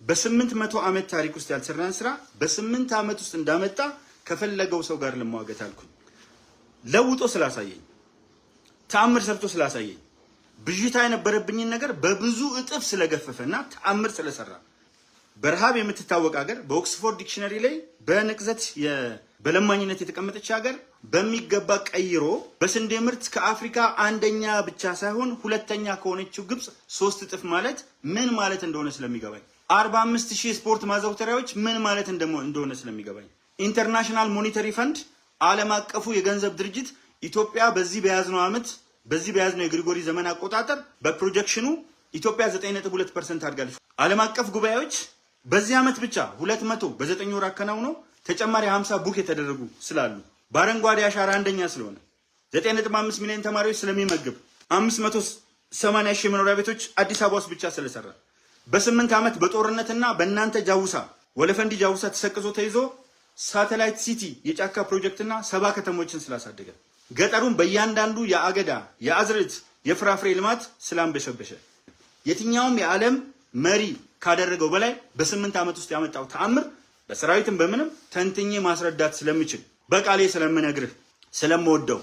በ800 ዓመት ታሪክ ውስጥ ያልሰራን ስራ በ8 ዓመት ውስጥ እንዳመጣ ከፈለገው ሰው ጋር ለማዋገት አልኩኝ። ለውጦ ስላሳየኝ ተአምር ሰርቶ ስላሳየኝ ብዥታ የነበረብኝን ነገር በብዙ እጥፍ ስለገፈፈና ተአምር ስለሰራ በረሃብ የምትታወቅ ሀገር በኦክስፎርድ ዲክሽነሪ ላይ በንቅዘት በለማኝነት የተቀመጠች ሀገር በሚገባ ቀይሮ በስንዴ ምርት ከአፍሪካ አንደኛ ብቻ ሳይሆን ሁለተኛ ከሆነችው ግብጽ 3 እጥፍ ማለት ምን ማለት እንደሆነ ስለሚገባኝ 45000 ስፖርት ማዘውተሪያዎች ምን ማለት እንደሆነ ስለሚገባኝ ኢንተርናሽናል ሞኔታሪ ፈንድ ዓለም አቀፉ የገንዘብ ድርጅት ኢትዮጵያ በዚህ በያዝነው የግሪጎሪ ዘመን አቆጣጠር በፕሮጀክሽኑ ኢትዮጵያ 9.2% አድጋለች። ዓለም አቀፍ ጉባኤዎች በዚህ ዓመት ብቻ 200 በ9 ወር አከናውነው ተጨማሪ 50 ቡክ የተደረጉ ስላሉ በአረንጓዴ አሻራ አንደኛ ስለሆነ 9.5 ሚሊዮን ተማሪዎች ስለሚመግብ 580 ሺህ መኖሪያ ቤቶች አዲስ አበባ ውስጥ ብቻ ስለሰራ በ8 ዓመት በጦርነትና በእናንተ ጃውሳ ወለፈንዲ ጃውሳ ተሰቅዞ ተይዞ ሳተላይት ሲቲ የጫካ ፕሮጀክትና 70 ከተሞችን ስላሳደገ ገጠሩን በእያንዳንዱ የአገዳ የአዝርዕት የፍራፍሬ ልማት ስላንበሸበሸ የትኛውም የዓለም መሪ ካደረገው በላይ በ8 ዓመት ውስጥ ያመጣው ተአምር በሰራዊትም በምንም ተንትኜ ማስረዳት ስለምችል በቃሌ ስለምነግርህ ስለምወደው